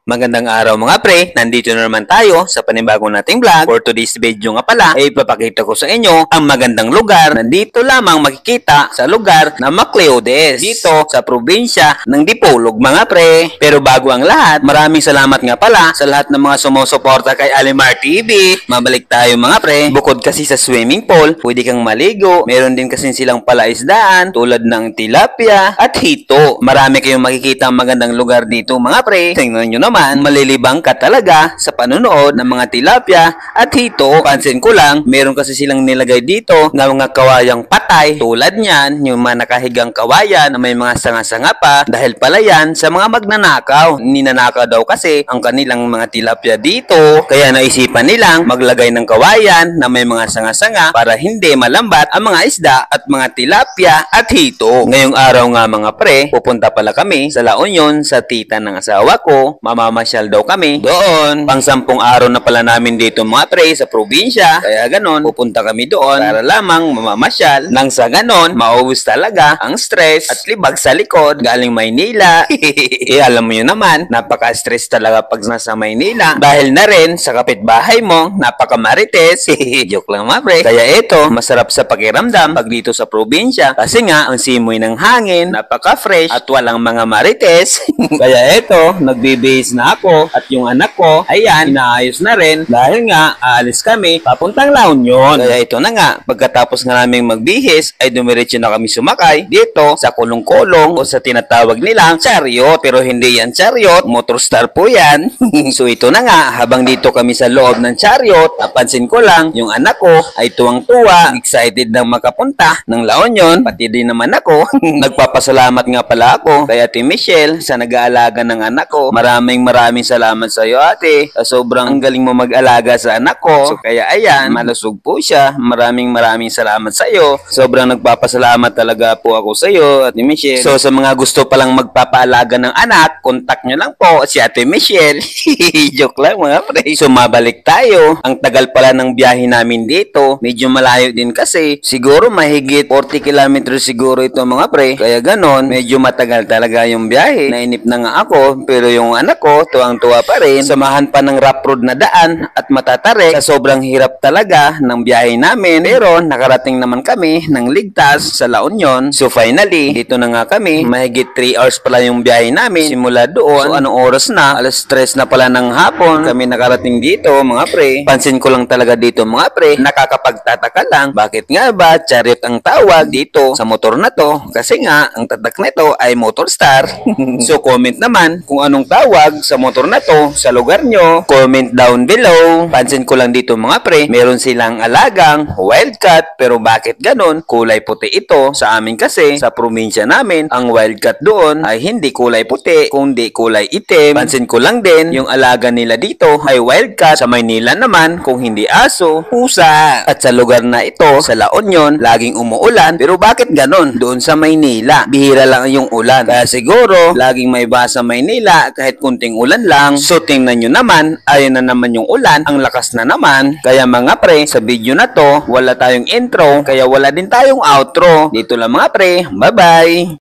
Magandang araw mga pre, nandito na naman tayo sa panibagong nating vlog. For today's video nga pala, ay ipapakita ko sa inyo ang magandang lugar na dito lamang makikita sa lugar na Macleodes, dito sa probinsya ng Dipolog mga pre. Pero bago ang lahat, maraming salamat nga pala sa lahat ng mga sumusuporta kay Alimar TV. Mabalik tayo mga pre, bukod kasi sa swimming pool, pwede kang maligo. Meron din kasi silang palaisdaan tulad ng tilapia at hito. Marami kayong makikita ang magandang lugar dito mga pre. Tingnan nyo naman, malilibang ka talaga sa panonood ng mga tilapia at hito. Pansin ko lang, meron kasi silang nilagay dito ng mga kawayang patay. Tulad niyan, yung mga nakahigang kawayan na may mga sanga-sanga pa dahil pala yan sa mga magnanakaw. Ninanakaw daw kasi ang kanilang mga tilapia dito. Kaya naisipan nilang maglagay ng kawayan na may mga sanga-sanga para hindi malambat ang mga isda at mga tilapia at hito. Ngayong araw nga mga pre, pupunta pala kami sa La Union sa tita ng asawa ko. Mamamasyal daw kami doon. Pang 10 araw na pala namin dito mga pre sa probinsya. Kaya ganon, pupunta kami doon para lamang mamamasyal. Nang sa ganon, mauubos talaga ang stress at libag sa likod galing Maynila. Alam mo yun naman, napaka-stress talaga pag nasa Maynila. Dahil na rin sa kapitbahay mo, napaka-marites. Joke lang mga pre. Kaya ito, masarap sa pakiramdam pag dito sa probinsya. Kasi nga, ang simoy ng hangin, napaka-fresh at walang mga marites. Kaya ito, nagbibihis na ako at yung anak ko, ayan, inaayos na rin dahil nga aalis kami papuntang La Union. Kaya ito na nga, pagkatapos nga naming magbihis ay dumiretso na kami sumakay dito sa kulong-kulong o sa tinatawag nilang chariot. Pero hindi yan chariot, motorstar po yan. So ito na nga, habang dito kami sa loob ng chariot, napansin ko lang yung anak ko ay tuwang-tuwa, excited na makapunta ng La Union, pati din naman ako. Nagpapasalamat nga pala ako kay Ate Michelle sa nag-aalaga ng anak ko. Maraming salamat sa iyo ate. Sobrang ang galing mo mag-alaga sa anak ko. So kaya ayan, malusog po siya. Maraming salamat sa iyo. Sobrang nagpapasalamat talaga po ako sa iyo, Ate Michelle. So sa mga gusto palang magpapaalaga ng anak, contact nyo lang po si Ate Michelle. Joke lang mga pre. So mabalik tayo. Ang tagal pala ng biyahe namin dito. Medyo malayo din kasi. Siguro mahigit 40 kilometers siguro ito mga pre. Kaya ganon, medyo matagal talaga yung biyahe. Nainip na nga ako, pero yung anak ko, tuwang-tuwa pa rin. Samahan pa ng rough road na daan at matatarik sa sobrang hirap talaga ng biyahe namin. Pero nakarating naman kami ng ligtas sa La Union. So finally, dito na nga kami. Mahigit 3 hours pala yung biyahe namin. Simula doon, so anong oras na? Alas 3 na pala ng hapon. Kami nakarating dito mga pre. Pansin ko lang talaga dito mga pre, nakakapagtataka lang. Bakit nga ba chariot ang tawag dito sa motor na to? Kasi nga, ang tatak nito ay Motorstar. So comment naman kung anong tawag sa motor na to sa lugar nyo. Comment down below. Pansin ko lang dito mga pre, meron silang alagang wildcat. Pero bakit ganon? Kulay puti ito. Sa amin kasi, sa probinsya namin, ang wildcat doon ay hindi kulay puti, kundi kulay itim. Pansin ko lang din, yung alaga nila dito ay wildcat. Sa Maynila naman, kung hindi aso, pusa. At sa lugar na ito, sa La Union, laging umuulan. Pero bakit ganon? Doon sa Maynila, bihira lang yung ulan. Kaya siguro, laging may basa Maynila kahit kunting ulan lang. So tingnan nyo naman, ayun na naman yung ulan, ang lakas na naman. Kaya mga pre, sa video na to, wala tayong intro, kaya wala din tayong outro. Dito lang mga pre, bye bye!